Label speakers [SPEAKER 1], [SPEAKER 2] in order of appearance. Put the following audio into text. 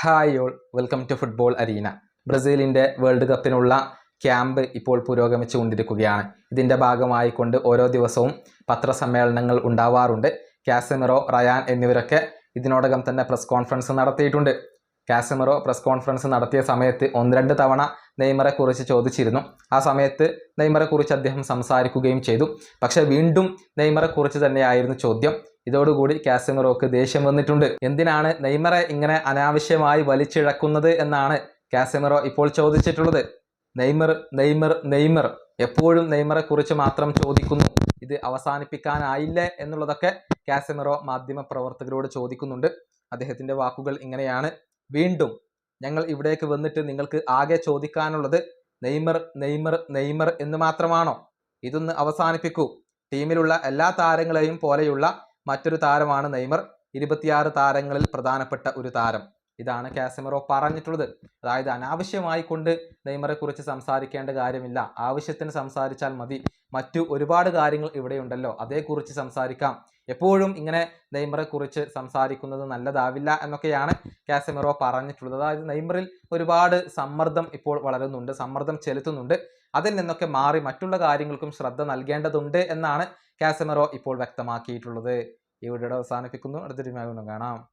[SPEAKER 1] Hi all, welcome to football arena. ബ്രസീലിൻ്റെ world കപ്പിനുള്ള camp ഇപ്പോൾ പുരോഗമിച്ചുകൊണ്ടിരിക്കുകയാണ്. ഇതിൻ്റെ ഭാഗമായിക്കൊണ്ട് ഓരോ ദിവസവും പത്രസമ്മേളനങ്ങൾ ഉണ്ടാവാറുണ്ട്. കാസമിറോ, റയാൻ എന്നിവരൊക്കെ ഇതിനോടകം തന്നെ പ്രസ് കോൺഫറൻസ് നടത്തിയിട്ടുണ്ട്. കാസമിറോ പ്രസ് കോൺഫറൻസ് നടത്തിയ സമയത്ത് 1-2 തവണ നെയ്മറെക്കുറിച്ച് ചോദിച്ചിരുന്നു. ആ സമയത്ത് നെയ്മറെക്കുറിച്ച് അദ്ദേഹം സംസാരിക്കുകയും ചെയ്തു. പക്ഷേ വീണ്ടും നെയ്മറെക്കുറിച്ച് തന്നെയായിരുന്നു ചോദ്യം. ഇതോടുകൂടി കാസമിറോക്ക് ദേഷ്യം വന്നിട്ടുണ്ട്. എന്തിനാണ് നെയ്മറെ ഇങ്ങനെ അനാവശ്യമായി വലിച്ചിഴക്കുന്നത് എന്നാണ് കാസമിറോ ഇപ്പോൾ ചോദിച്ചിട്ടുള്ളത്. നെയ്മർ നെയ്മർ നെയ്മർ എപ്പോഴും നെയ്മറെക്കുറിച്ച് മാത്രം ചോദിക്കുന്നു. ഇത് അവസാനിപ്പിക്കാനായില്ലേ എന്നുള്ളതൊക്കെ കാസമിറോ മാധ്യമപ്രവർത്തകരോട് ചോദിക്കുന്നുണ്ട്. അദ്ദേഹത്തിൻ്റെ വാക്കുകൾ ഇങ്ങനെയാണ്: വീണ്ടും ഞങ്ങൾ ഇവിടേക്ക് വന്നിട്ട് നിങ്ങൾക്ക് ആകെ ചോദിക്കാനുള്ളത് നെയ്മർ നെയ്മർ നെയ്മർ എന്ന് മാത്രമാണോ? ഇതൊന്ന് അവസാനിപ്പിക്കൂ. ടീമിലുള്ള എല്ലാ താരങ്ങളെയും പോലെയുള്ള മറ്റൊരു താരമാണ് നെയ്മർ. 26 താരങ്ങളിൽ പ്രധാനപ്പെട്ട ഒരു താരം. ഇതാണ് കാസമിറോ പറഞ്ഞിട്ടുള്ളത്. അതായത് അനാവശ്യമായി കൊണ്ട് നെയ്മറെക്കുറിച്ച് സംസാരിക്കേണ്ട കാര്യമില്ല. ആവശ്യത്തിന് സംസാരിച്ചാൽ മതി. മറ്റു ഒരുപാട് കാര്യങ്ങൾ ഇവിടെയുണ്ടല്ലോ, അതേക്കുറിച്ച് സംസാരിക്കാം. എപ്പോഴും ഇങ്ങനെ നെയ്മറെക്കുറിച്ച് സംസാരിക്കുന്നത് നല്ലതാവില്ല എന്നൊക്കെയാണ് കാസമിറോ പറഞ്ഞിട്ടുള്ളത്. അതായത് നെയ്മറിൽ ഒരുപാട് സമ്മർദ്ദം ഇപ്പോൾ വളരുന്നുണ്ട്, സമ്മർദ്ദം ചെലുത്തുന്നുണ്ട്. അതിൽ നിന്നൊക്കെ മാറി മറ്റുള്ള കാര്യങ്ങൾക്കും ശ്രദ്ധ നൽകേണ്ടതുണ്ട് എന്നാണ് കാസമിറോ ഇപ്പോൾ വ്യക്തമാക്കിയിട്ടുള്ളത്. ഈ വീഡിയോ അവസാനിപ്പിക്കുന്നു. അടുത്തൊരു വീഡിയോയിൽ കാണാം.